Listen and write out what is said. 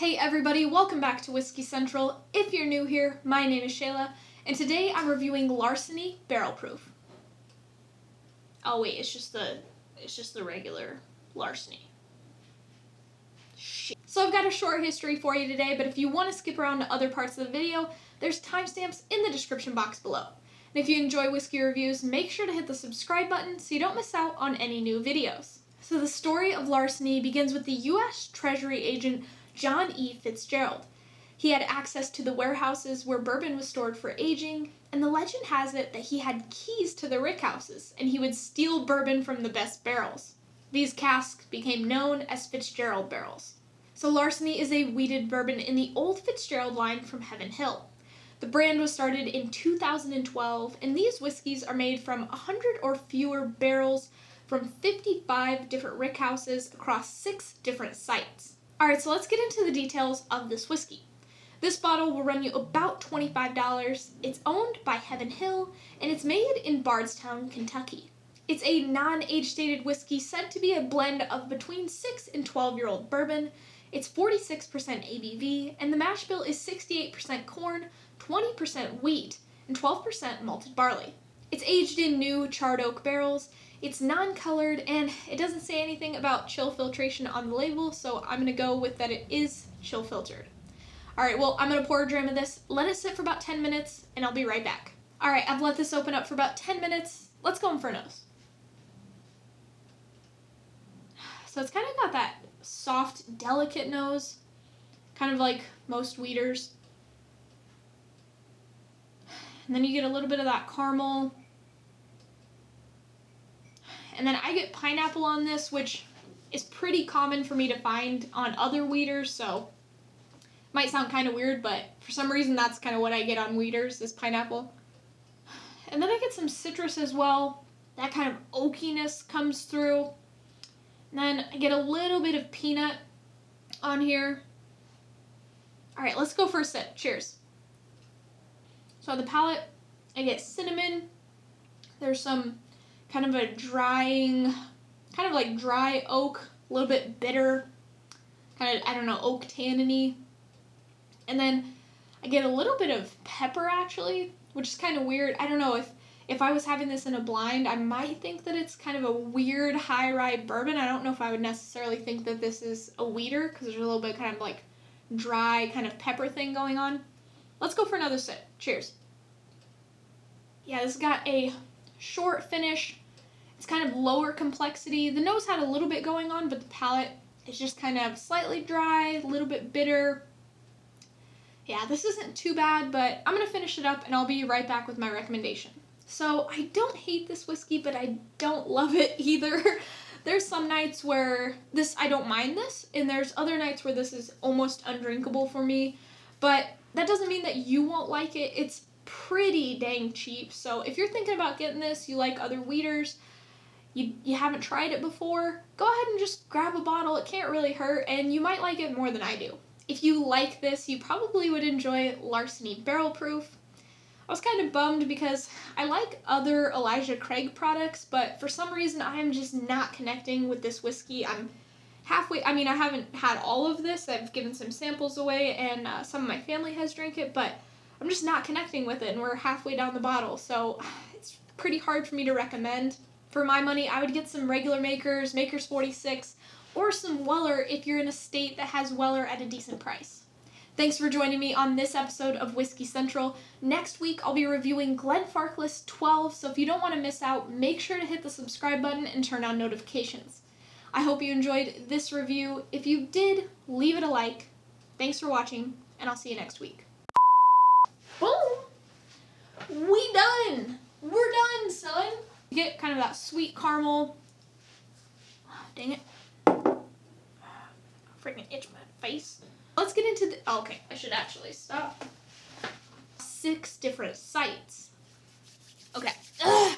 Hey everybody, welcome back to Whiskey Central. If you're new here, my name is Shayla, and today I'm reviewing Larceny Barrel Proof. Oh wait, it's just the regular Larceny. Shit. So I've got a short history for you today, but if you want to skip around to other parts of the video, there's timestamps in the description box below. And if you enjoy whiskey reviews, make sure to hit the subscribe button so you don't miss out on any new videos. So the story of Larceny begins with the U.S. Treasury agent John E. Fitzgerald. He had access to the warehouses where bourbon was stored for aging, and the legend has it that he had keys to the rickhouses, and he would steal bourbon from the best barrels. These casks became known as Fitzgerald barrels. So Larceny is a wheated bourbon in the old Fitzgerald line from Heaven Hill. The brand was started in 2012, and these whiskeys are made from 100 or fewer barrels from 55 different rickhouses across 6 different sites. Alright, so let's get into the details of this whiskey. This bottle will run you about $25. It's owned by Heaven Hill, and it's made in Bardstown, Kentucky. It's a non-age-stated whiskey said to be a blend of between 6 and 12-year-old bourbon. It's 46% ABV, and the mash bill is 68% corn, 20% wheat, and 12% malted barley. It's aged in new charred oak barrels. It's non-colored, and it doesn't say anything about chill filtration on the label, so I'm going to go with that it is chill filtered. Alright, well, I'm going to pour a dram of this, let it sit for about 10 minutes, and I'll be right back. Alright, I've let this open up for about 10 minutes. Let's go in for a nose. So it's kind of got that soft, delicate nose, kind of like most wheaters. And then you get a little bit of that caramel. And then I get pineapple on this, which is pretty common for me to find on other wheaters, so might sound kind of weird, but for some reason that's kind of what I get on wheaters, is pineapple. And then I get some citrus as well. That kind of oakiness comes through. And then I get a little bit of peanut on here. Alright, let's go for a sip. Cheers. So on the palate, I get cinnamon. There's some kind of a drying, kind of like dry oak, a little bit bitter, kind of, I don't know, oak tanniny. And then I get a little bit of pepper actually, which is kind of weird. I don't know, if I was having this in a blind, I might think that it's kind of a weird high rye bourbon. I don't know if I would necessarily think that this is a wheater, because there's a little bit kind of like dry kind of pepper thing going on. Let's go for another sip. Cheers. Yeah, this has got a short finish. It's kind of lower complexity. The nose had a little bit going on, but the palate is just kind of slightly dry, a little bit bitter. Yeah, this isn't too bad, but I'm going to finish it up and I'll be right back with my recommendation. So I don't hate this whiskey, but I don't love it either. There's some nights where I don't mind this, and there's other nights where this is almost undrinkable for me, but that doesn't mean that you won't like it. It's pretty dang cheap, so if you're thinking about getting this, you like other wheaters, you haven't tried it before, go ahead and just grab a bottle. It can't really hurt, and you might like it more than I do. If you like this, you probably would enjoy Larceny Barrel Proof. I was kind of bummed because I like other Elijah Craig products, but for some reason I'm just not connecting with this whiskey. I'm halfway, I mean, I haven't had all of this. I've given some samples away, and some of my family has drank it, but I'm just not connecting with it, and we're halfway down the bottle, so it's pretty hard for me to recommend. For my money, I would get some regular Maker's 46, or some Weller if you're in a state that has Weller at a decent price. Thanks for joining me on this episode of Whiskey Central. Next week, I'll be reviewing Glenfarclas 12, so if you don't want to miss out, make sure to hit the subscribe button and turn on notifications. I hope you enjoyed this review. If you did, leave it a like. Thanks for watching, and I'll see you next week. Boom! We done! We're done, son! You get kind of that sweet caramel. Dang it. Freaking itch my face. Let's get into the... Okay, I should actually stop. 6 different sites. Okay. Ugh.